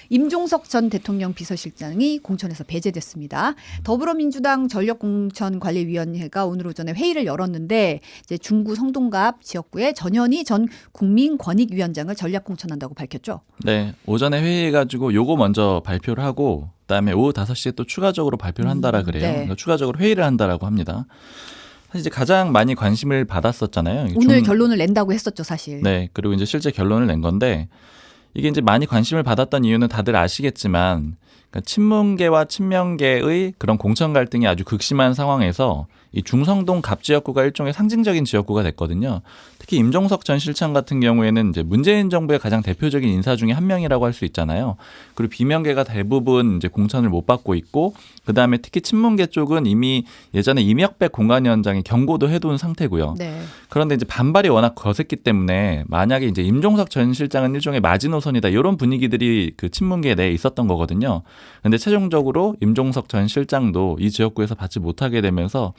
임종석 전 대통령 비서실장이 공천에서 배제됐습니다. 더불어민주당 전력공천관리위원회가 오늘 오전에 회의를 열었는데 이제 중구 성동갑 지역구에 전현희 전 국민권익위원장을 전략 공천한다고 밝혔죠. 네, 오전에 회의해가지고 요거 먼저 발표를 하고 그다음에 오후 5시에 또 추가적으로 발표를 한다라 그래요. 네. 그러니까 추가적으로 회의를 한다라고 합니다. 사실 이제 가장 많이 관심을 받았었잖아요. 오늘 결론을 낸다고 했었죠, 사실. 네, 그리고 이제 실제 결론을 낸 건데 이게 이제 많이 관심을 받았던 이유는 다들 아시겠지만 그러니까 친문계와 친명계의 그런 공천 갈등이 아주 극심한 상황에서 이 중성동 갑 지역구가 일종의 상징적인 지역구가 됐거든요. 특히 임종석 전 실장 같은 경우에는 이제 문재인 정부의 가장 대표적인 인사 중에 한 명이라고 할 수 있잖아요. 그리고 비명계가 대부분 이제 공천을 못 받고 있고 그다음에 특히 친문계 쪽은 이미 예전에 이명백 공관위원장이 경고도 해둔 상태고요. 네. 그런데 이제 반발이 워낙 거셌기 때문에 만약에 이제 임종석 전 실장은 일종의 마지노선이다 이런 분위기들이 그 친문계 내에 있었던 거거든요. 근데 최종적으로 임종석 전 실장도 이 지역구에서 받지 못하게 되면서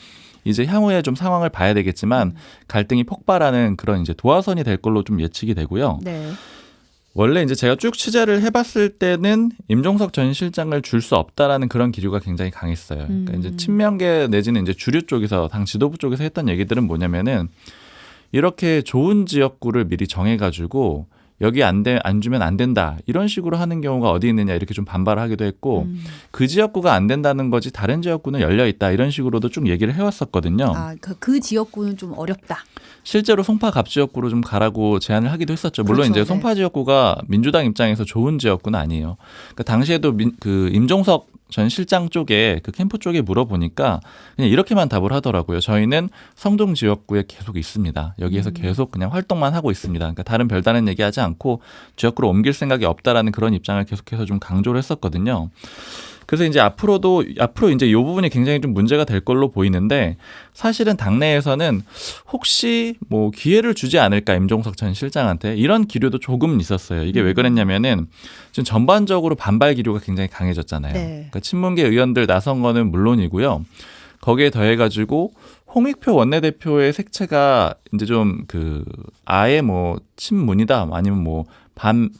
이제 향후에 좀 상황을 봐야 되겠지만 갈등이 폭발하는 그런 이제 도화선이 될 걸로 좀 예측이 되고요. 네. 원래 이제 제가 쭉 취재를 해봤을 때는 임종석 전 실장을 줄 수 없다라는 그런 기류가 굉장히 강했어요. 그러니까 이제 친명계 내지는 이제 주류 쪽에서 당 지도부 쪽에서 했던 얘기들은 뭐냐면은 이렇게 좋은 지역구를 미리 정해가지고 여기 안 주면 안 된다 이런 식으로 하는 경우가 어디 있느냐 이렇게 좀 반발을 하기도 했고 그 지역구가 안 된다는 거지 다른 지역구는 열려 있다 이런 식으로도 쭉 얘기를 해왔었거든요. 아, 그 지역구는 좀 어렵다. 실제로 송파 갑 지역구로 좀 가라고 제안을 하기도 했었죠. 물론 그렇죠. 이제 송파 지역구가 민주당 입장에서 좋은 지역구는 아니에요. 그러니까 당시에도 그 임종석 전 실장 쪽에 그 캠프 쪽에 물어보니까 그냥 이렇게만 답을 하더라고요. 저희는 성동 지역구에 계속 있습니다. 여기에서 계속 그냥 활동만 하고 있습니다. 그러니까 다른 별다른 얘기하지 않고 지역구로 옮길 생각이 없다라는 그런 입장을 계속해서 좀 강조를 했었거든요. 그래서 이제 앞으로 이제 이 부분이 굉장히 좀 문제가 될 걸로 보이는데 사실은 당내에서는 혹시 뭐 기회를 주지 않을까 임종석 전 실장한테 이런 기류도 조금 있었어요. 이게 왜 그랬냐면은 지금 전반적으로 반발 기류가 굉장히 강해졌잖아요. 네. 그러니까 친문계 의원들 나선 거는 물론이고요. 거기에 더해가지고 홍익표 원내대표의 색채가 이제 좀 아예 뭐 친문이다 아니면 뭐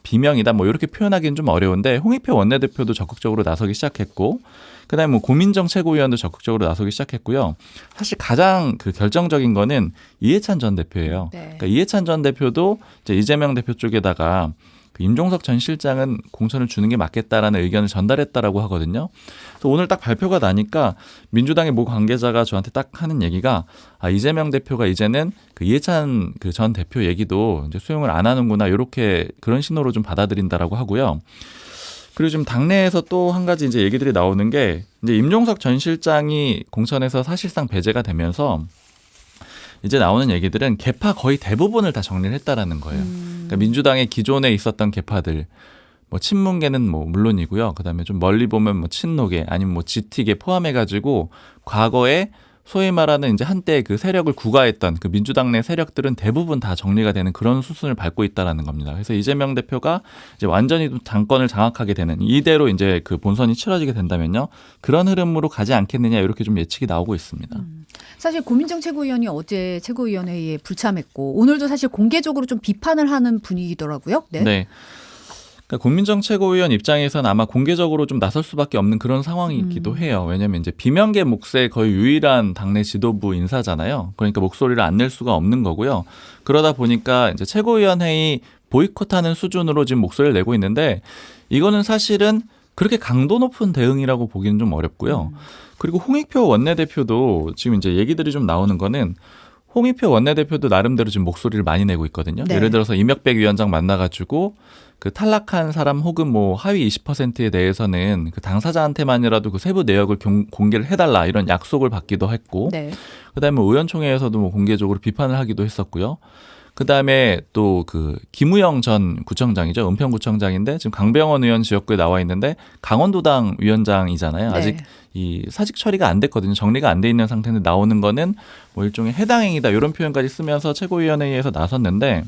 비명이다 뭐 이렇게 표현하기는 좀 어려운데 홍익표 원내대표도 적극적으로 나서기 시작했고 그다음에 뭐 고민정 최고위원도 적극적으로 나서기 시작했고요. 사실 가장 결정적인 거는 이해찬 전 대표예요. 네. 그러니까 이해찬 전 대표도 이제 이재명 대표 쪽에다가 임종석 전 실장은 공천을 주는 게 맞겠다라는 의견을 전달했다라고 하거든요. 그래서 오늘 딱 발표가 나니까 민주당의 모 관계자가 저한테 딱 하는 얘기가 이재명 대표가 이제는 이해찬 전 대표 얘기도 이제 수용을 안 하는구나 이렇게 그런 신호로 좀 받아들인다라고 하고요. 그리고 지금 당내에서 또 한 가지 이제 얘기들이 나오는 게 이제 임종석 전 실장이 공천에서 사실상 배제가 되면서 이제 나오는 얘기들은 계파 거의 대부분을 다 정리를 했다라는 거예요. 그러니까 민주당의 기존에 있었던 계파들, 뭐 친문계는 뭐 물론이고요. 그다음에 좀 멀리 보면 뭐 친노계 아니면 뭐 지티계 포함해가지고 과거에 소위 말하는 이제 한때 그 세력을 구가했던 그 민주당 내 세력들은 대부분 다 정리가 되는 그런 수순을 밟고 있다라는 겁니다. 그래서 이재명 대표가 이제 완전히 당권을 장악하게 되는 이대로 이제 그 본선이 치러지게 된다면요. 그런 흐름으로 가지 않겠느냐 이렇게 좀 예측이 나오고 있습니다. 사실 고민정 최고위원이 어제 최고위원회에 불참했고 오늘도 사실 공개적으로 좀 비판을 하는 분위기더라고요. 네. 네. 그러니까 국민정 최고위원 입장에서는 아마 공개적으로 좀 나설 수밖에 없는 그런 상황이기도 해요. 왜냐하면 이제 비명계 몫의 거의 유일한 당내 지도부 인사잖아요. 그러니까 목소리를 안 낼 수가 없는 거고요. 그러다 보니까 이제 최고위원회의 보이콧하는 수준으로 지금 목소리를 내고 있는데 이거는 사실은 그렇게 강도 높은 대응이라고 보기는 좀 어렵고요. 그리고 홍익표 원내대표도 지금 이제 얘기들이 좀 나오는 거는 홍익표 원내대표도 나름대로 지금 목소리를 많이 내고 있거든요. 네. 예를 들어서 이명백 위원장 만나가지고 그 탈락한 사람 혹은 뭐 하위 20%에 대해서는 그 당사자한테만이라도 그 세부 내역을 공개를 해달라 이런 약속을 받기도 했고, 네. 그다음에 의원총회에서도 뭐 공개적으로 비판을 하기도 했었고요. 그다음에 또 김우영 전 구청장이죠. 은평구청장인데 지금 강병원 의원 지역구에 나와 있는데 강원도당 위원장이잖아요. 네. 아직 이 사직 처리가 안 됐거든요. 정리가 안 돼 있는 상태인데 나오는 거는 뭐 일종의 해당 행위다 이런 표현까지 쓰면서 최고위원회에서 나섰는데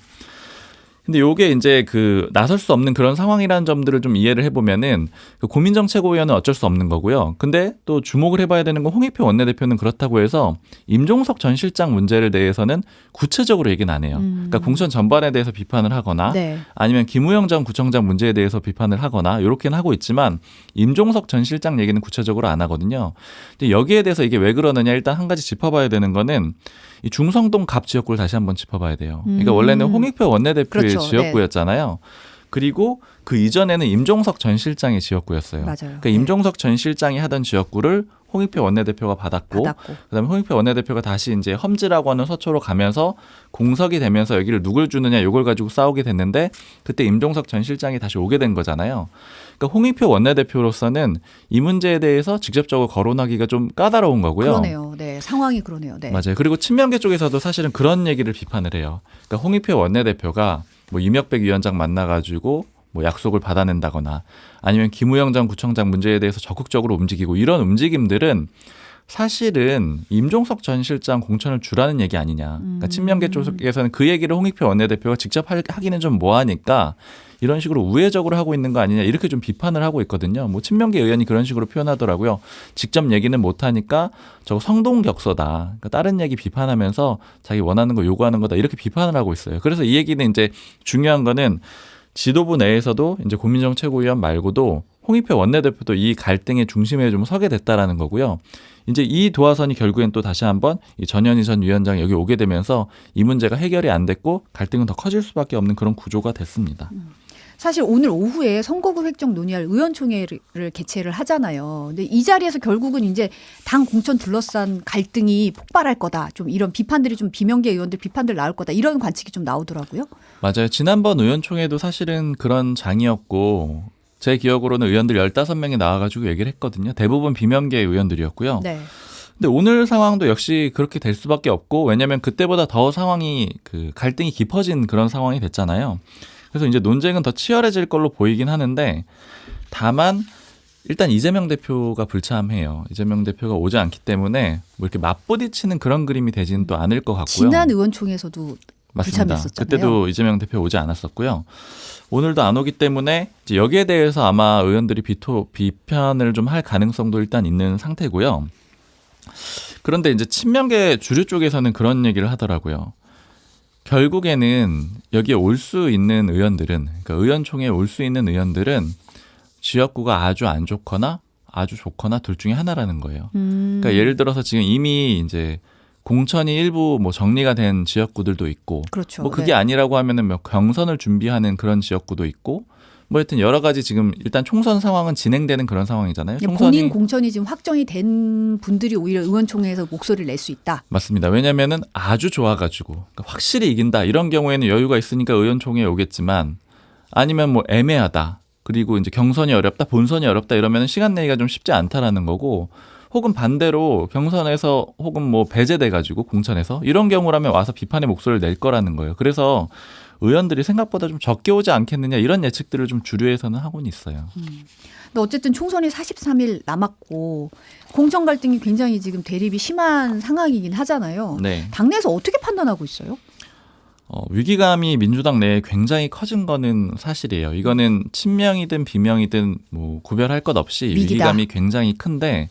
근데 요게 이제 그 나설 수 없는 그런 상황이라는 점들을 좀 이해를 해보면은 그 고민정 최고위원은 어쩔 수 없는 거고요. 근데 또 주목을 해봐야 되는 건 홍익표 원내대표는 그렇다고 해서 임종석 전 실장 문제를 대해서는 구체적으로 얘기는 안 해요. 그러니까 공천 전반에 대해서 비판을 하거나 네. 아니면 김우영 전 구청장 문제에 대해서 비판을 하거나 이렇게는 하고 있지만 임종석 전 실장 얘기는 구체적으로 안 하거든요. 근데 여기에 대해서 이게 왜 그러느냐 일단 한 가지 짚어봐야 되는 거는 이 중성동 갑 지역구를 다시 한번 짚어봐야 돼요. 그러니까 원래는 홍익표 원내대표의 그렇죠. 지역구였잖아요. 그리고 그 이전에는 임종석 전 실장의 지역구였어요. 맞아요. 그러니까 임종석 전 실장이 하던 지역구를 홍익표 원내대표가 받았고 그다음에 홍익표 원내대표가 다시 이제 험지라고 하는 서초로 가면서 공석이 되면서 여기를 누굴 주느냐 이걸 가지고 싸우게 됐는데 그때 임종석 전 실장이 다시 오게 된 거잖아요. 그러니까 홍익표 원내대표로서는 이 문제에 대해서 직접적으로 거론하기가 좀 까다로운 거고요. 그러네요. 네, 상황이 그러네요. 네. 맞아요. 그리고 친명계 쪽에서도 사실은 그런 얘기를 비판을 해요. 그러니까 홍익표 원내대표가 뭐 이명백 위원장 만나가지고 뭐 약속을 받아낸다거나 아니면 김우영 전 구청장 문제에 대해서 적극적으로 움직이고 이런 움직임들은 사실은 임종석 전 실장 공천을 주라는 얘기 아니냐. 그러니까 친명계 쪽에서는 그 얘기를 홍익표 원내대표가 직접 하기는 좀 뭐하니까 이런 식으로 우회적으로 하고 있는 거 아니냐 이렇게 좀 비판을 하고 있거든요. 뭐 친명계 의원이 그런 식으로 표현하더라고요. 직접 얘기는 못하니까 저거 성동격서다. 그러니까 다른 얘기 비판하면서 자기 원하는 거 요구하는 거다 이렇게 비판을 하고 있어요. 그래서 이 얘기는 이제 중요한 거는 지도부 내에서도 이제 고민정 최고위원 말고도 홍익표 원내대표도 이 갈등의 중심에 좀 서게 됐다라는 거고요. 이제 이 도화선이 결국엔 또 다시 한번 이 전현희 전 위원장이 여기 오게 되면서 이 문제가 해결이 안 됐고 갈등은 더 커질 수밖에 없는 그런 구조가 됐습니다. 사실 오늘 오후에 선거구 획정 논의할 의원총회를 개최를 하잖아요. 근데 이 자리에서 결국은 이제 당 공천 둘러싼 갈등이 폭발할 거다. 좀 이런 비판들이 좀 비명계 의원들 비판들 나올 거다. 이런 관측이 좀 나오더라고요. 맞아요. 지난번 의원총회도 사실은 그런 장이었고 제 기억으로는 의원들 15명이 나와가지고 얘기를 했거든요. 대부분 비명계 의원들이었고요. 네. 근데 오늘 상황도 역시 그렇게 될 수밖에 없고 왜냐하면 그때보다 더 상황이 그 갈등이 깊어진 그런 상황이 됐잖아요. 그래서 이제 논쟁은 더 치열해질 걸로 보이긴 하는데 다만 일단 이재명 대표가 불참해요. 이재명 대표가 오지 않기 때문에 뭐 이렇게 맞부딪히는 그런 그림이 되지는 또 않을 것 같고요. 지난 의원총회에서도 맞습니다. 불참했었잖아요. 그때도 이재명 대표 오지 않았었고요. 오늘도 안 오기 때문에 이제 여기에 대해서 아마 의원들이 비판을 좀 할 가능성도 일단 있는 상태고요. 그런데 이제 친명계 주류 쪽에서는 그런 얘기를 하더라고요. 결국에는 여기에 올 수 있는 의원들은 그러니까 의원총회에 올 수 있는 의원들은 지역구가 아주 안 좋거나 아주 좋거나 둘 중에 하나라는 거예요. 그러니까 예를 들어서 지금 이미 이제 공천이 일부 뭐 정리가 된 지역구들도 있고 그렇죠. 뭐 그게 네. 아니라고 하면은 뭐 경선을 준비하는 그런 지역구도 있고 뭐 하여튼 여러 가지 지금 일단 총선 상황은 진행되는 그런 상황이잖아요. 본인 공천이 지금 확정이 된 분들이 오히려 의원총회에서 목소리를 낼 수 있다. 맞습니다. 왜냐면은 아주 좋아가지고 그러니까 확실히 이긴다 이런 경우에는 여유가 있으니까 의원총회에 오겠지만 아니면 뭐 애매하다 그리고 이제 경선이 어렵다 본선이 어렵다 이러면은 시간 내기가 좀 쉽지 않다라는 거고 혹은 반대로 경선에서 혹은 뭐 배제돼가지고 공천에서 이런 경우라면 와서 비판의 목소리를 낼 거라는 거예요. 그래서 의원들이 생각보다 좀 적게 오지 않겠느냐 이런 예측들을 좀 주류에서는 하고는 있어요. 근데 어쨌든 총선이 43일 남았고 공천 갈등이 굉장히 지금 대립이 심한 상황이긴 하잖아요. 네. 당내에서 어떻게 판단하고 있어요? 위기감이 민주당 내에 굉장히 커진 거는 사실이에요. 이거는 친명이든 비명이든 뭐 구별할 것 없이 위기감이 굉장히 큰데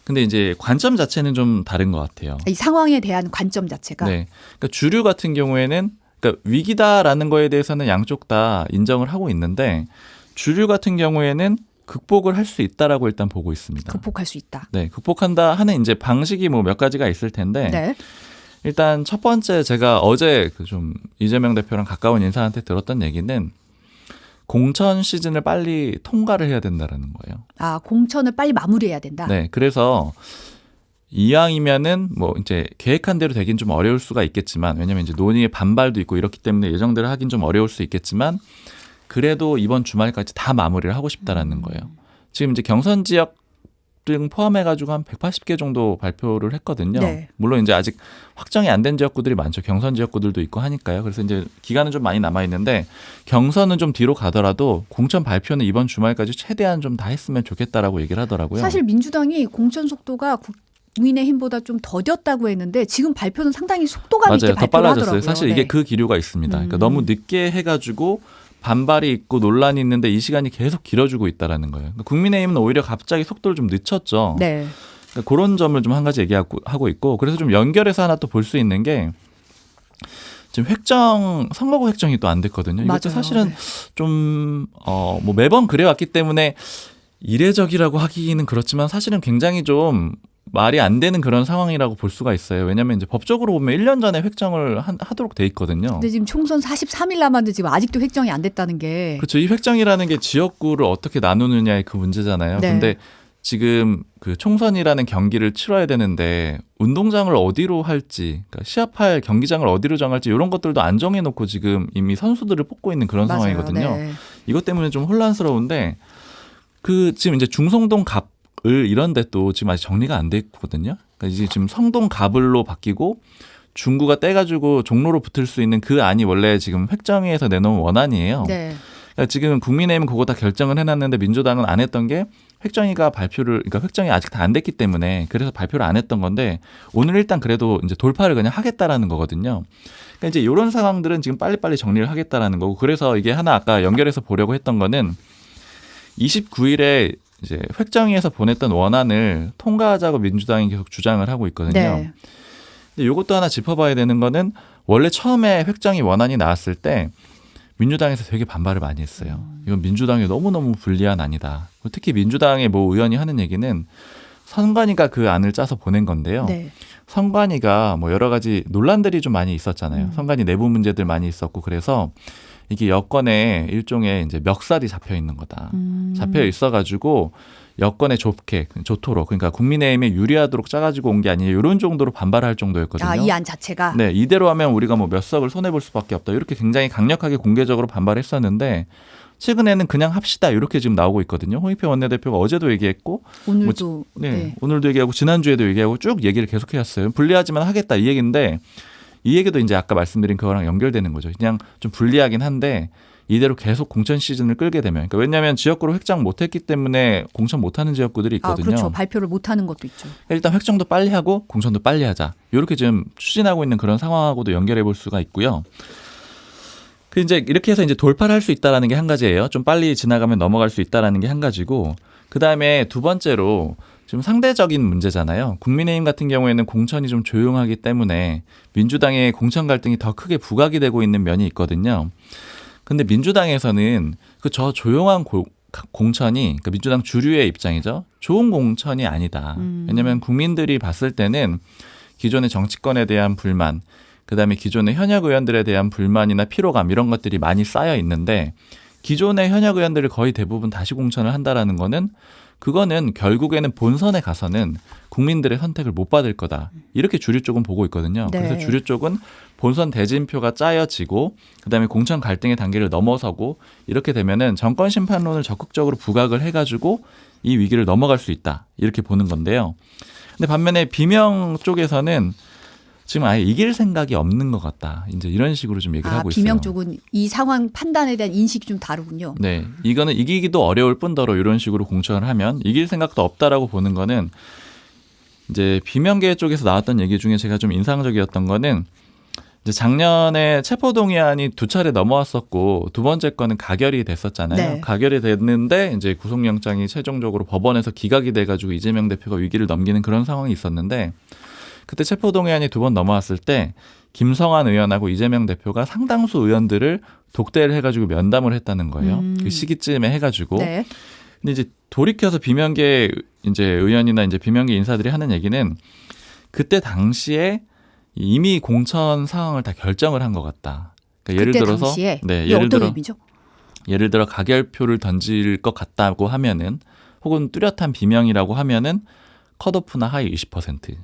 근데 이제 관점 자체는 좀 다른 것 같아요. 이 상황에 대한 관점 자체가. 네. 그러니까 주류 같은 경우에는 그러니까 위기다라는 거에 대해서는 양쪽 다 인정을 하고 있는데 주류 같은 경우에는 극복을 할 수 있다라고 일단 보고 있습니다. 극복할 수 있다. 네, 극복한다 하는 이제 방식이 뭐 몇 가지가 있을 텐데 네. 일단 첫 번째 제가 어제 그 좀 이재명 대표랑 가까운 인사한테 들었던 얘기는 공천 시즌을 빨리 통과를 해야 된다라는 거예요. 아, 공천을 빨리 마무리해야 된다. 네, 그래서 이왕이면은 뭐 이제 계획한 대로 되긴 좀 어려울 수가 있겠지만 왜냐면 이제 논의의 반발도 있고 이렇기 때문에 예정대로 하긴 좀 어려울 수 있겠지만 그래도 이번 주말까지 다 마무리를 하고 싶다라는 거예요. 지금 이제 경선 지역 등 포함해가지고 한 180개 정도 발표를 했거든요. 네. 물론 이제 아직 확정이 안 된 지역구들이 많죠. 경선 지역구들도 있고 하니까요. 그래서 이제 기간은 좀 많이 남아 있는데 경선은 좀 뒤로 가더라도 공천 발표는 이번 주말까지 최대한 좀 다 했으면 좋겠다라고 얘기를 하더라고요. 사실 민주당이 공천 속도가 국민의힘보다 좀 더뎠다고 했는데 지금 발표는 상당히 속도감 있게 맞아요. 더 발표를 빨라졌어요. 하더라고요. 사실 이게 그 기류가 있습니다. 그러니까 너무 늦게 해가지고 반발이 있고 논란이 있는데 이 시간이 계속 길어지고 있다라는 거예요. 그러니까 국민의힘은 오히려 갑자기 속도를 좀 늦췄죠. 네. 그러니까 그런 점을 좀 한 가지 얘기하고 있고, 그래서 좀 연결해서 하나 또 볼 수 있는 게 지금 선거구 획정이 또 안 됐거든요. 이것도 맞아요. 사실은 네. 좀 뭐 매번 그래왔기 때문에 이례적이라고 하기는 그렇지만 사실은 굉장히 좀 말이 안 되는 그런 상황이라고 볼 수가 있어요. 왜냐하면 이제 법적으로 보면 1년 전에 획정을 하도록 돼 있거든요. 근데 지금 총선 43일 남았는데 지금 아직도 획정이 안 됐다는 게. 그렇죠. 이 획정이라는 게 지역구를 어떻게 나누느냐의 그 문제잖아요. 네. 근데 지금 그 총선이라는 경기를 치러야 되는데 운동장을 어디로 할지, 그러니까 시합할 경기장을 어디로 정할지 이런 것들도 안 정해놓고 지금 이미 선수들을 뽑고 있는 그런 맞아요. 상황이거든요. 네. 이것 때문에 좀 혼란스러운데 그 지금 이제 중성동 갑을 이런데 또 지금 아직 정리가 안 됐거든요. 그러니까 이제 지금 성동 갑을로 바뀌고 중구가 떼가지고 종로로 붙을 수 있는 그 안이 원래 지금 획정위에서 내놓은 원안이에요. 네. 그러니까 지금 국민의힘은 그거 다 결정을 해놨는데 민주당은 안 했던 게 획정위가 그러니까 획정이 아직 다 안 됐기 때문에 그래서 발표를 안 했던 건데 오늘 일단 그래도 이제 돌파를 그냥 하겠다라는 거거든요. 그러니까 이제 이런 상황들은 지금 빨리빨리 정리를 하겠다라는 거고, 그래서 이게 하나 아까 연결해서 보려고 했던 거는 29일에 이제 획정위에서 보냈던 원안을 통과하자고 민주당이 계속 주장을 하고 있거든요. 네. 근데 이것도 하나 짚어봐야 되는 거는 원래 처음에 획정위 원안이 나왔을 때 민주당에서 되게 반발을 많이 했어요. 이건 민주당이 너무너무 불리한 안이다. 특히 민주당의 모 의원이 하는 얘기는 선관위가 그 안을 짜서 보낸 건데요. 네. 선관위가 뭐 여러 가지 논란들이 좀 많이 있었잖아요. 선관위 내부 문제들 많이 있었고, 그래서 이게 여권에 일종의 이제 멱살이 잡혀 있는 거다. 잡혀 있어가지고 여권에 좋도록, 그러니까 국민의힘에 유리하도록 짜가지고 온 게 아니냐, 이런 정도로 반발할 정도였거든요. 아, 이 안 자체가. 네, 이대로 하면 우리가 뭐 몇 석을 손해 볼 수밖에 없다. 이렇게 굉장히 강력하게 공개적으로 반발했었는데 최근에는 그냥 합시다 이렇게 지금 나오고 있거든요. 홍익표 원내대표가 어제도 얘기했고, 오늘도. 네, 오늘도 얘기하고 지난주에도 얘기하고 쭉 얘기를 계속해왔어요. 불리하지만 하겠다 이 얘기인데, 이 얘기도 이제 아까 말씀드린 그거랑 연결되는 거죠. 그냥 좀 불리하긴 한데 이대로 계속 공천 시즌을 끌게 되면, 그러니까 왜냐하면 지역구로 획정 못했기 때문에 공천 못하는 지역구들이 있거든요. 그렇죠. 발표를 못하는 것도 있죠. 일단 획정도 빨리 하고 공천도 빨리 하자. 이렇게 지금 추진하고 있는 그런 상황하고도 연결해 볼 수가 있고요. 그 이제 이렇게 해서 이제 돌파를 할 수 있다라는 게 한 가지예요. 좀 빨리 지나가면 넘어갈 수 있다라는 게 한 가지고, 그 다음에 두 번째로 지금 상대적인 문제잖아요. 국민의힘 같은 경우에는 공천이 좀 조용하기 때문에 민주당의 공천 갈등이 더 크게 부각이 되고 있는 면이 있거든요. 근데 민주당에서는 그 저 조용한 공천이, 그러니까 민주당 주류의 입장이죠. 좋은 공천이 아니다. 왜냐하면 국민들이 봤을 때는 기존의 정치권에 대한 불만, 그다음에 기존의 현역 의원들에 대한 불만이나 피로감 이런 것들이 많이 쌓여 있는데, 기존의 현역 의원들을 거의 대부분 다시 공천을 한다라는 거는 그거는 결국에는 본선에 가서는 국민들의 선택을 못 받을 거다. 이렇게 주류 쪽은 보고 있거든요. 네. 그래서 주류 쪽은 본선 대진표가 짜여지고 그다음에 공천 갈등의 단계를 넘어서고 이렇게 되면은 정권 심판론을 적극적으로 부각을 해가지고 이 위기를 넘어갈 수 있다. 이렇게 보는 건데요. 근데 반면에 비명 쪽에서는 지금 아예 이길 생각이 없는 것 같다. 이제 이런 식으로 좀 얘기를 하고 있어요. 비명 쪽은 이 상황 판단에 대한 인식이 좀 다르군요. 네, 이거는 이기기도 어려울 뿐더러 이런 식으로 공천을 하면 이길 생각도 없다라고 보는 거는, 이제 비명계 쪽에서 나왔던 얘기 중에 제가 좀 인상적이었던 거는, 이제 작년에 체포동의안이 2차례 넘어왔었고 두 번째 거는 가결이 됐었잖아요. 네. 가결이 됐는데 이제 구속영장이 최종적으로 법원에서 기각이 돼가지고 이재명 대표가 위기를 넘기는 그런 상황이 있었는데, 그때 체포동의안이 2번 넘어왔을 때 김성환 의원하고 이재명 대표가 상당수 의원들을 독대를 해가지고 면담을 했다는 거예요. 그 시기쯤에 해가지고. 네. 근데 이제 돌이켜서 비명계 이제 의원이나 이제 비명계 인사들이 하는 얘기는 그때 당시에 이미 공천 상황을 다 결정을 한 것 같다. 그러니까 예를 그때 들어서, 당시에 네, 이게 예를 어떤 들어 의미죠? 예를 들어 가결표를 던질 것 같다고 하면은, 혹은 뚜렷한 비명이라고 하면은 컷오프나 하위 20%.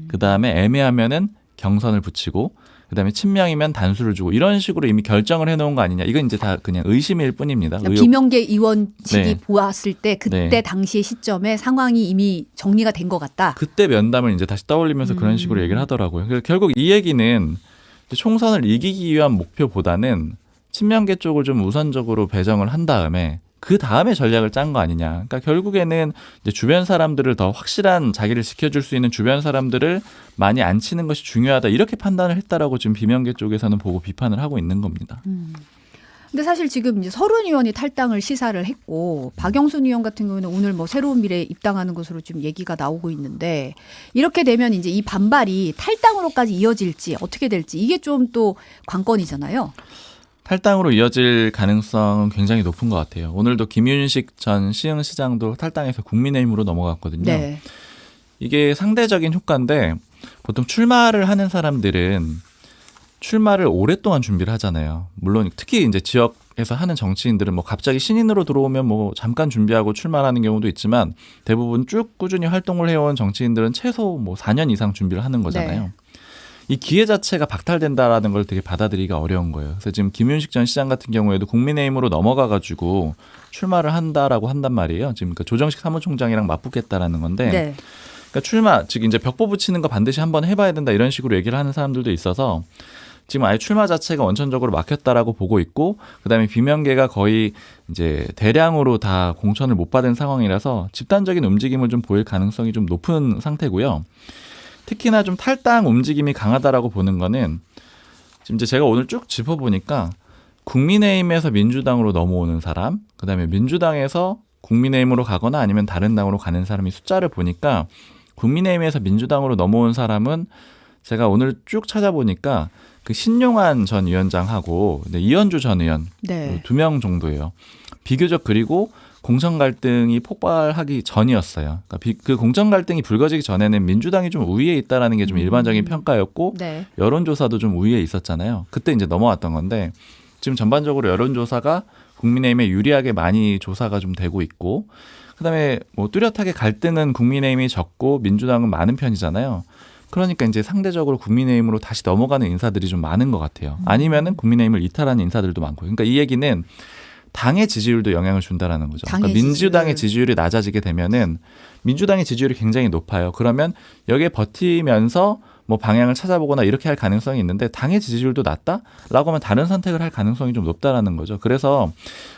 그 다음에 애매하면은 경선을 붙이고, 그 다음에 친명이면 단수를 주고, 이런 식으로 이미 결정을 해놓은 거 아니냐. 이건 이제 다 그냥 의심일 뿐입니다. 그러니까 비명계 의원 측이 네. 보았을 때 그때 네. 당시의 시점에 상황이 이미 정리가 된 것 같다. 그때 면담을 이제 다시 떠올리면서 그런 식으로 얘기를 하더라고요. 그래서 결국 이 얘기는 총선을 이기기 위한 목표보다는 친명계 쪽을 좀 우선적으로 배정을 한 다음에 그 다음에 전략을 짠 거 아니냐. 그러니까 결국에는 이제 주변 사람들을 더 확실한 자기를 지켜줄 수 있는 주변 사람들을 많이 안 치는 것이 중요하다. 이렇게 판단을 했다라고 지금 비명계 쪽에서는 보고 비판을 하고 있는 겁니다. 근데 사실 지금 이제 서른 의원이 탈당을 시사를 했고 박영순 의원 같은 경우는 오늘 뭐 새로운 미래에 입당하는 것으로 지금 얘기가 나오고 있는데 이렇게 되면 이제 이 반발이 탈당으로까지 이어질지 어떻게 될지 이게 좀 또 관건이잖아요. 탈당으로 이어질 가능성은 굉장히 높은 것 같아요. 오늘도 김윤식 전 시흥시장도 탈당해서 국민의힘으로 넘어갔거든요. 네. 이게 상대적인 효과인데 보통 출마를 하는 사람들은 출마를 오랫동안 준비를 하잖아요. 물론 특히 이제 지역에서 하는 정치인들은 뭐 갑자기 신인으로 들어오면 뭐 잠깐 준비하고 출마하는 경우도 있지만 대부분 쭉 꾸준히 활동을 해온 정치인들은 최소 뭐 4년 이상 준비를 하는 거잖아요. 네. 이 기회 자체가 박탈된다라는 걸 되게 받아들이기가 어려운 거예요. 그래서 지금 김윤식 전 시장 같은 경우에도 국민의힘으로 넘어가가지고 출마를 한다라고 한단 말이에요. 지금 그 조정식 사무총장이랑 맞붙겠다라는 건데, 네. 그러니까 출마, 즉 이제 벽보 붙이는 거 반드시 한번 해봐야 된다 이런 식으로 얘기를 하는 사람들도 있어서 지금 아예 출마 자체가 원천적으로 막혔다라고 보고 있고, 그다음에 비명계가 거의 이제 대량으로 다 공천을 못 받은 상황이라서 집단적인 움직임을 좀 보일 가능성이 좀 높은 상태고요. 특히나 좀 탈당 움직임이 강하다라고 보는 거는 지금 이제 제가 오늘 쭉 짚어보니까 국민의힘에서 민주당으로 넘어오는 사람, 그다음에 민주당에서 국민의힘으로 가거나 아니면 다른 당으로 가는 사람이 숫자를 보니까 국민의힘에서 민주당으로 넘어온 사람은 제가 오늘 쭉 찾아보니까 그 신용환 전 위원장하고 이현주 전 의원 네. 2명 정도예요. 비교적 그리고 공천 갈등이 폭발하기 전이었어요. 그러니까 그 공천 갈등이 불거지기 전에는 민주당이 좀 우위에 있다라는 게 좀 일반적인 평가였고 네. 여론조사도 좀 우위에 있었잖아요. 그때 이제 넘어왔던 건데 지금 전반적으로 여론조사가 국민의힘에 유리하게 많이 조사가 좀 되고 있고 그다음에 뭐 뚜렷하게 갈등은 국민의힘이 적고 민주당은 많은 편이잖아요. 그러니까 이제 상대적으로 국민의힘으로 다시 넘어가는 인사들이 좀 많은 것 같아요. 아니면은 국민의힘을 이탈하는 인사들도 많고. 그러니까 이 얘기는 당의 지지율도 영향을 준다라는 거죠. 그러니까 민주당의 지지율이 낮아지게 되면은 민주당의 지지율이 굉장히 높아요. 그러면 여기에 버티면서 뭐 방향을 찾아보거나 이렇게 할 가능성이 있는데 당의 지지율도 낮다라고 하면 다른 선택을 할 가능성이 좀 높다라는 거죠. 그래서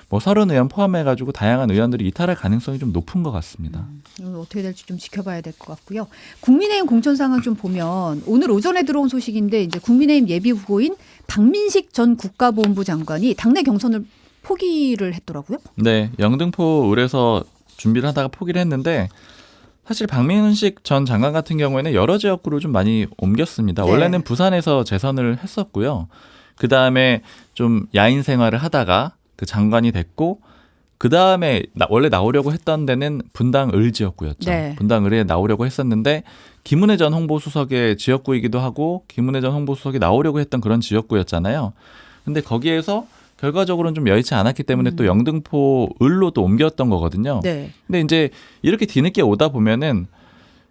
뭐 서른 의원 포함해가지고 다양한 의원들이 이탈할 가능성이 좀 높은 것 같습니다. 어떻게 될지 좀 지켜봐야 될 것 같고요. 국민의힘 공천 상황 좀 보면 오늘 오전에 들어온 소식인데 이제 국민의힘 예비 후보인 박민식 전 국가보훈부 장관이 당내 경선을 포기를 했더라고요. 네, 영등포 을에서 준비를 하다가 포기를 했는데 사실 박민식 전 장관 같은 경우에는 여러 지역구로 좀 많이 옮겼습니다. 네. 원래는 부산에서 재선을 했었고요. 그 다음에 좀 야인 생활을 하다가 그 장관이 됐고 그 다음에 원래 나오려고 했던 데는 분당 을 지역구였죠. 네. 분당 을에 나오려고 했었는데 김은혜 전 홍보수석의 지역구이기도 하고 김은혜 전 홍보수석이 나오려고 했던 그런 지역구였잖아요. 근데 거기에서 결과적으로는 좀 여의치 않았기 때문에 또 영등포 을로 또 옮겼던 거거든요. 네. 근데 이제 이렇게 뒤늦게 오다 보면은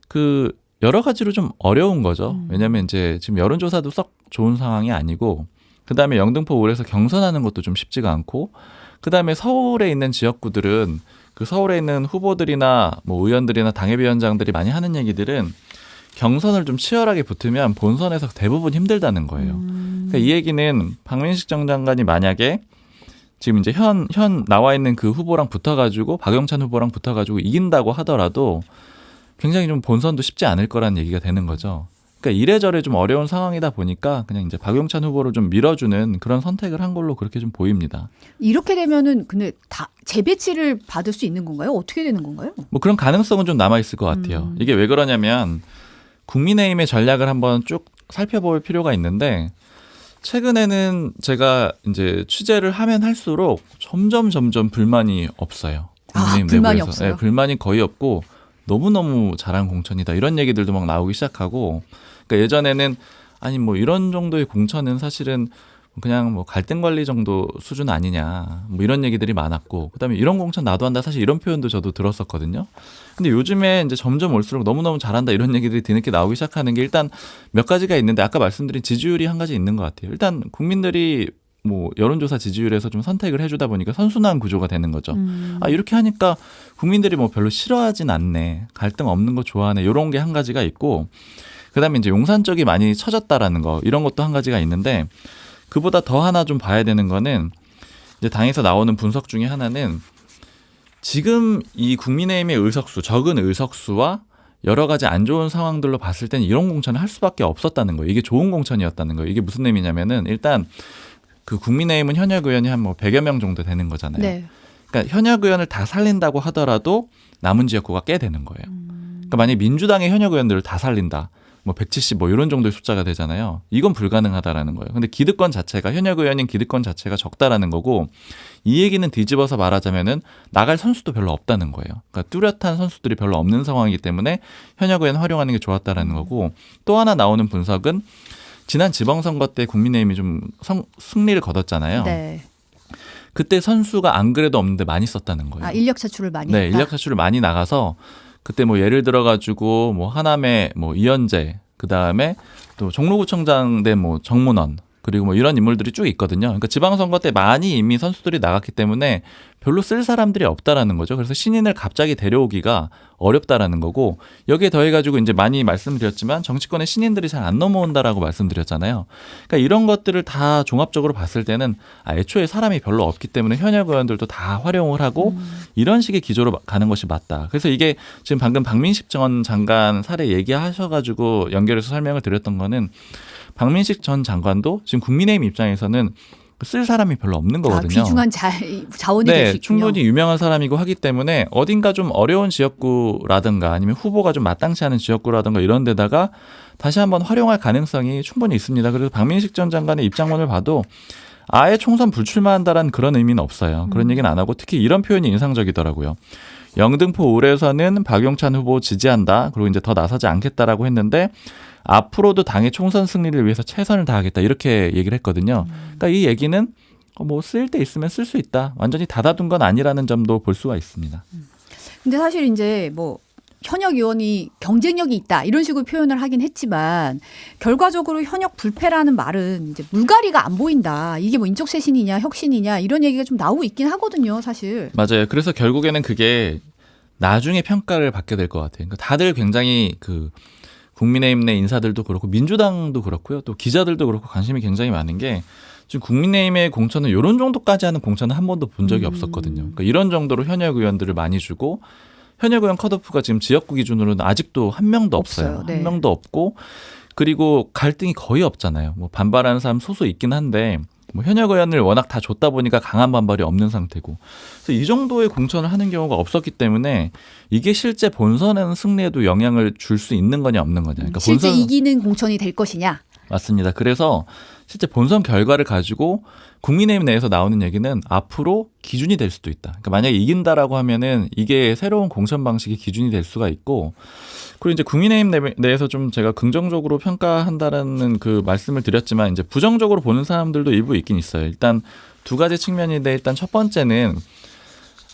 그 여러 가지로 좀 어려운 거죠. 왜냐하면 이제 지금 여론조사도 썩 좋은 상황이 아니고 그다음에 영등포 을에서 경선하는 것도 좀 쉽지가 않고 그다음에 서울에 있는 지역구들은 그 서울에 있는 후보들이나 뭐 의원들이나 당협위원장들이 많이 하는 얘기들은 경선을 좀 치열하게 붙으면 본선에서 대부분 힘들다는 거예요. 그러니까 이 얘기는 박민식 전 장관이 만약에 지금 이제 현 나와 있는 그 후보랑 붙어가지고 박영찬 후보랑 붙어가지고 이긴다고 하더라도 굉장히 좀 본선도 쉽지 않을 거라는 얘기가 되는 거죠. 그러니까 이래저래 좀 어려운 상황이다 보니까 그냥 이제 박영찬 후보를 좀 밀어주는 그런 선택을 한 걸로 그렇게 좀 보입니다. 이렇게 되면은 근데 다 재배치를 받을 수 있는 건가요? 어떻게 되는 건가요? 뭐 그런 가능성은 좀 남아 있을 것 같아요. 이게 왜 그러냐면 국민의힘의 전략을 한번 쭉 살펴볼 필요가 있는데 최근에는 제가 이제 취재를 하면 할수록 점점 불만이 없어요. 국민의힘 불만이 내부에서. 없어요? 네, 불만이 거의 없고 너무너무 잘한 공천이다 이런 얘기들도 막 나오기 시작하고 그러니까 예전에는 아니 뭐 이런 정도의 공천은 사실은 그냥 뭐 갈등 관리 정도 수준 아니냐 뭐 이런 얘기들이 많았고 그다음에 이런 공천 나도 한다 사실 이런 표현도 저도 들었었거든요. 근데 요즘에 이제 점점 올수록 너무너무 잘한다 이런 얘기들이 뒤늦게 나오기 시작하는 게 일단 몇 가지가 있는데 아까 말씀드린 지지율이 한 가지 있는 것 같아요. 일단 국민들이 뭐 여론조사 지지율에서 좀 선택을 해주다 보니까 선순환 구조가 되는 거죠. 아 이렇게 하니까 국민들이 뭐 별로 싫어하진 않네. 갈등 없는 거 좋아하네. 이런 게 한 가지가 있고 그다음에 이제 용산 쪽이 많이 처졌다라는 거 이런 것도 한 가지가 있는데 그보다 더 하나 좀 봐야 되는 거는 이제 당에서 나오는 분석 중에 하나는 지금 이 국민의힘의 의석수, 적은 의석수와 여러 가지 안 좋은 상황들로 봤을 때는 이런 공천을 할 수밖에 없었다는 거예요. 이게 좋은 공천이었다는 거예요. 이게 무슨 의미냐면은 일단 그 국민의힘은 현역 의원이 한 뭐 100여 명 정도 되는 거잖아요. 네. 그러니까 현역 의원을 다 살린다고 하더라도 남은 지역구가 꽤 되는 거예요. 그러니까 만약에 민주당의 현역 의원들을 다 살린다. 뭐 170 뭐 이런 정도의 숫자가 되잖아요. 이건 불가능하다라는 거예요. 근데 기득권 자체가 현역 의원인 기득권 자체가 적다라는 거고 이 얘기는 뒤집어서 말하자면은 나갈 선수도 별로 없다는 거예요. 그러니까 뚜렷한 선수들이 별로 없는 상황이기 때문에 현역 의원 활용하는 게 좋았다라는 거고 또 하나 나오는 분석은 지난 지방선거 때 국민의힘이 좀 승리를 거뒀잖아요. 네. 그때 선수가 안 그래도 없는데 많이 썼다는 거예요. 아, 인력 차출을 많이 네, 했다. 인력 차출을 많이 나가서 그때 뭐 예를 들어가지고 뭐 하남의 뭐 이현재 그 다음에 또 종로구청장 대 뭐 정문원 그리고 뭐 이런 인물들이 쭉 있거든요. 그러니까 지방선거 때 많이 이미 선수들이 나갔기 때문에 별로 쓸 사람들이 없다라는 거죠. 그래서 신인을 갑자기 데려오기가 어렵다라는 거고 여기에 더해가지고 이제 많이 말씀드렸지만 정치권의 신인들이 잘 안 넘어온다라고 말씀드렸잖아요. 그러니까 이런 것들을 다 종합적으로 봤을 때는 애초에 사람이 별로 없기 때문에 현역 의원들도 다 활용을 하고 이런 식의 기조로 가는 것이 맞다. 그래서 이게 지금 방금 박민식 전 장관 사례 얘기하셔가지고 연결해서 설명을 드렸던 거는 박민식 전 장관도 지금 국민의힘 입장에서는 쓸 사람이 별로 없는 거거든요. 귀중한 자원이 될 수 네, 있군요. 충분히 유명한 사람이고 하기 때문에 어딘가 좀 어려운 지역구라든가 아니면 후보가 좀 마땅치 않은 지역구라든가 이런 데다가 다시 한번 활용할 가능성이 충분히 있습니다. 그래서 박민식 전 장관의 입장문을 봐도 아예 총선 불출마한다라는 그런 의미는 없어요. 그런 얘기는 안 하고 특히 이런 표현이 인상적이더라고요. 영등포 을에서는 박용찬 후보 지지한다. 그리고 이제 더 나서지 않겠다라고 했는데 앞으로도 당의 총선 승리를 위해서 최선을 다하겠다. 이렇게 얘기를 했거든요. 그러니까 이 얘기는 뭐 쓸 때 있으면 쓸 수 있다. 완전히 닫아둔 건 아니라는 점도 볼 수가 있습니다. 근데 사실 이제 뭐 현역 의원이 경쟁력이 있다 이런 식으로 표현을 하긴 했지만 결과적으로 현역 불패라는 말은 이제 물갈이가 안 보인다. 이게 뭐 인적 쇄신이냐 혁신이냐 이런 얘기가 좀 나오고 있긴 하거든요, 사실. 맞아요. 그래서 결국에는 그게 나중에 평가를 받게 될 것 같아요. 그러니까 다들 굉장히 그 국민의힘 내 인사들도 그렇고 민주당도 그렇고요. 또 기자들도 그렇고 관심이 굉장히 많은 게 지금 국민의힘의 공천은 이런 정도까지 하는 공천은 한 번도 본 적이 없었거든요. 그러니까 이런 정도로 현역 의원들을 많이 주고 현역 의원 컷오프가 지금 지역구 기준으로는 아직도 한 명도 없어요. 네. 한 명도 없고 그리고 갈등이 거의 없잖아요. 뭐 반발하는 사람 소수 있긴 한데 뭐 현역 의원을 워낙 다 줬다 보니까 강한 반발이 없는 상태고 그래서 이 정도의 공천을 하는 경우가 없었기 때문에 이게 실제 본선에는 승리에도 영향을 줄 수 있는 거냐 없는 거냐. 그러니까 실제 이기는 공천이 될 것이냐. 맞습니다. 그래서 실제 본선 결과를 가지고 국민의힘 내에서 나오는 얘기는 앞으로 기준이 될 수도 있다. 그러니까 만약에 이긴다라고 하면은 이게 새로운 공천 방식이 기준이 될 수가 있고 그리고 이제 국민의힘 내에서 좀 제가 긍정적으로 평가한다라는 그 말씀을 드렸지만 이제 부정적으로 보는 사람들도 일부 있긴 있어요. 일단 두 가지 측면인데 일단 첫 번째는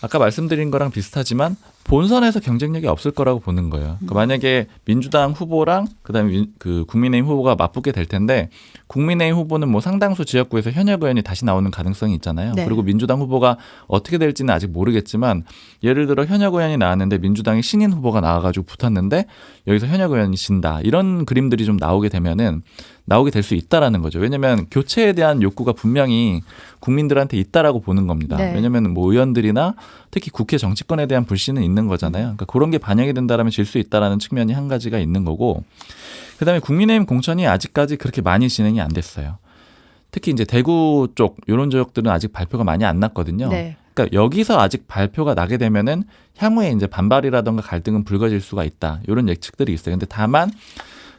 아까 말씀드린 거랑 비슷하지만 본선에서 경쟁력이 없을 거라고 보는 거예요. 그러니까 만약에 민주당 후보랑 그다음에 그 국민의힘 후보가 맞붙게 될 텐데 국민의힘 후보는 뭐 상당수 지역구에서 현역 의원이 다시 나오는 가능성이 있잖아요. 네. 그리고 민주당 후보가 어떻게 될지는 아직 모르겠지만 예를 들어 현역 의원이 나왔는데 민주당의 신인 후보가 나와가지고 붙었는데 여기서 현역 의원이 진다. 이런 그림들이 좀 나오게 되면은 나오게 될 수 있다라는 거죠. 왜냐하면 교체에 대한 욕구가 분명히 국민들한테 있다라고 보는 겁니다. 네. 왜냐하면 뭐 의원들이나 특히 국회 정치권에 대한 불신은 있는 거잖아요. 그러니까 그런 게 반영이 된다라면 질 수 있다라는 측면이 한 가지가 있는 거고, 그다음에 국민의힘 공천이 아직까지 그렇게 많이 진행이 안 됐어요. 특히 이제 대구 쪽 이런 지역들은 아직 발표가 많이 안 났거든요. 네. 그러니까 여기서 아직 발표가 나게 되면은 향후에 이제 반발이라던가 갈등은 불거질 수가 있다. 이런 예측들이 있어요. 근데 다만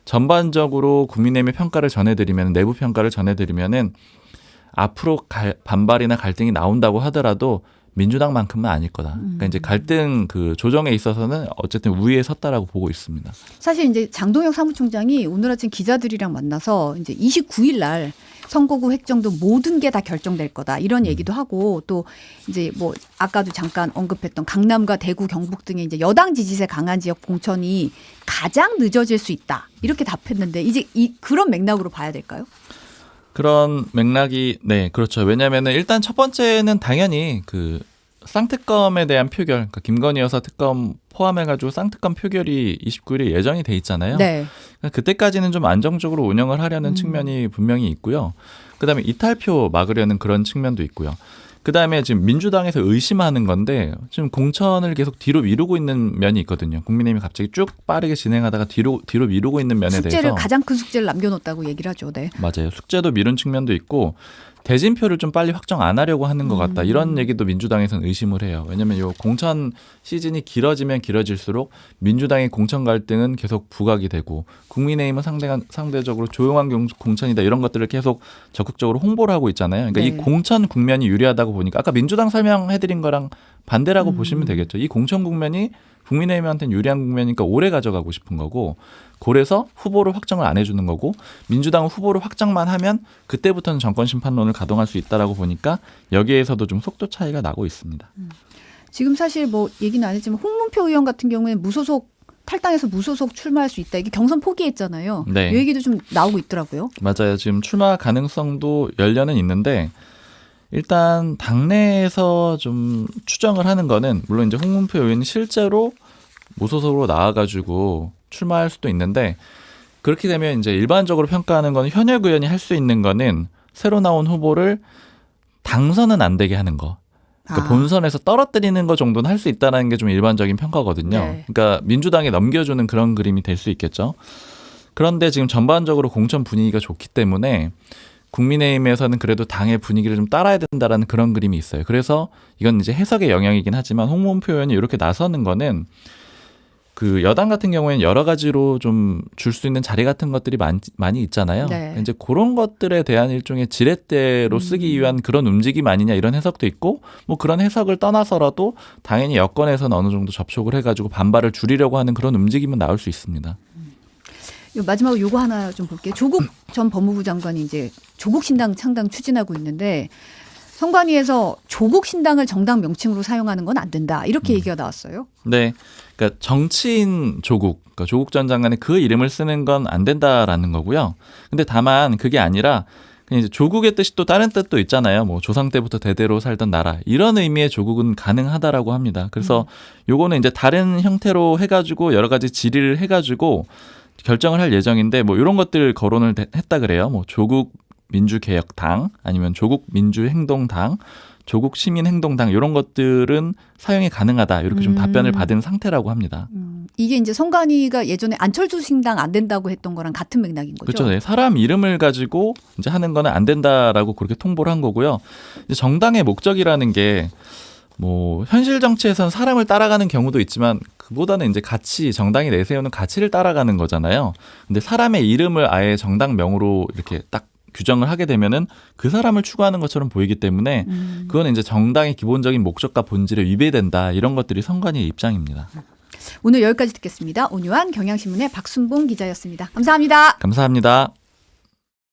전반적으로 국민의힘의 평가를 전해드리면 내부 평가를 전해드리면은 앞으로 반발이나 갈등이 나온다고 하더라도 민주당만큼은 아닐 거다. 그러니까 이제 갈등 그 조정에 있어서는 어쨌든 우위에 섰다라고 보고 있습니다. 사실 이제 장동혁 사무총장이 오늘 아침 기자들이랑 만나서 이제 29일 날 선거구 획정도 모든 게 다 결정될 거다 이런 얘기도 하고 또 이제 뭐 아까도 잠깐 언급했던 강남과 대구, 경북 등의 이제 여당 지지세 강한 지역 공천이 가장 늦어질 수 있다 이렇게 답했는데 이제 그런 맥락으로 봐야 될까요? 그런 맥락이 네 그렇죠. 왜냐하면은 일단 첫 번째는 당연히 그 쌍특검에 대한 표결, 그러니까 김건희 여사 특검 포함해가지고 쌍특검 표결이 29일에 예정이 돼 있잖아요. 네. 그러니까 그때까지는 좀 안정적으로 운영을 하려는 측면이 분명히 있고요. 그다음에 이탈표 막으려는 그런 측면도 있고요. 그다음에 지금 민주당에서 의심하는 건데 지금 공천을 계속 뒤로 미루고 있는 면이 있거든요. 국민의힘이 갑자기 쭉 빠르게 진행하다가 뒤로 미루고 있는 면에 숙제를 대해서 가장 큰 숙제를 남겨놓았다고 얘기를 하죠. 네. 맞아요. 숙제도 미룬 측면도 있고 대진표를 좀 빨리 확정 안 하려고 하는 것 같다. 이런 얘기도 민주당에서는 의심을 해요. 왜냐하면 이 공천 시즌이 길어지면 길어질수록 민주당의 공천 갈등은 계속 부각이 되고 국민의힘은 상대적으로 조용한 공천이다. 이런 것들을 계속 적극적으로 홍보를 하고 있잖아요. 그러니까 네. 이 공천 국면이 유리하다고 보니까 아까 민주당 설명해드린 거랑 반대라고 보시면 되겠죠. 이 공천 국면이 국민의힘한테는 유리한 국면이니까 오래 가져가고 싶은 거고 그래서 후보를 확정을 안 해주는 거고 민주당은 후보를 확정만 하면 그때부터는 정권 심판론을 가동할 수 있다라고 보니까 여기에서도 좀 속도 차이가 나고 있습니다. 지금 사실 뭐 얘기는 안 했지만 홍문표 의원 같은 경우에는 탈당해서 무소속 출마할 수 있다. 이게 경선 포기했잖아요. 네. 이 얘기도 좀 나오고 있더라고요. 맞아요. 지금 출마 가능성도 열려는 있는데 일단 당내에서 좀 추정을 하는 거는 물론 이제 홍문표 의원이 실제로 무소속으로 나와가지고 출마할 수도 있는데 그렇게 되면 이제 일반적으로 평가하는 건 현역 의원이 할 수 있는 거는 새로 나온 후보를 당선은 안 되게 하는 거. 그러니까 본선에서 떨어뜨리는 거 정도는 할 수 있다는 게 좀 일반적인 평가거든요. 네. 그러니까 민주당에 넘겨주는 그런 그림이 될 수 있겠죠. 그런데 지금 전반적으로 공천 분위기가 좋기 때문에 국민의힘에서는 그래도 당의 분위기를 좀 따라야 된다라는 그런 그림이 있어요. 그래서 이건 이제 해석의 영역이긴 하지만 홍문표 의원이 이렇게 나서는 거는 그 여당 같은 경우에는 여러 가지로 좀 줄 수 있는 자리 같은 것들이 많이 있잖아요. 네. 이제 그런 것들에 대한 일종의 지렛대로 쓰기 위한 그런 움직임 아니냐 이런 해석도 있고 뭐 그런 해석을 떠나서라도 당연히 여권에서는 어느 정도 접촉을 해가지고 반발을 줄이려고 하는 그런 움직임은 나올 수 있습니다. 마지막으로 요거 하나 좀 볼게요. 조국 전 법무부 장관이 이제 조국 신당 창당 추진하고 있는데 선관위에서 조국 신당을 정당 명칭으로 사용하는 건 안 된다. 이렇게 얘기가 나왔어요. 네. 그러니까 정치인 조국, 그러니까 조국 전 장관의 그 이름을 쓰는 건 안 된다라는 거고요. 근데 다만 그게 아니라 그냥 이제 조국의 뜻이 또 다른 뜻도 있잖아요. 뭐 조상 때부터 대대로 살던 나라. 이런 의미의 조국은 가능하다라고 합니다. 그래서 요거는 이제 다른 형태로 해가지고 여러 가지 질의를 해가지고 결정을 할 예정인데 뭐 이런 것들 거론을 했다 그래요. 뭐 조국 민주개혁당 아니면 조국 민주행동당, 조국 시민행동당 이런 것들은 사용이 가능하다. 이렇게 좀 답변을 받은 상태라고 합니다. 이게 이제 선관위가 예전에 안철수 신당 안 된다고 했던 거랑 같은 맥락인 거죠. 그렇죠. 네. 사람 이름을 가지고 이제 하는 거는 안 된다라고 그렇게 통보를 한 거고요. 이제 정당의 목적이라는 게 뭐 현실 정치에서는 사람을 따라가는 경우도 있지만 그보다는 이제 가치, 정당이 내세우는 가치를 따라가는 거잖아요. 근데 사람의 이름을 아예 정당명으로 이렇게 딱 규정을 하게 되면은 그 사람을 추구하는 것처럼 보이기 때문에 그거는 이제 정당의 기본적인 목적과 본질에 위배된다. 이런 것들이 선관위의 입장입니다. 오늘 여기까지 듣겠습니다. 온유한 경향신문의 박순봉 기자였습니다. 감사합니다. 감사합니다.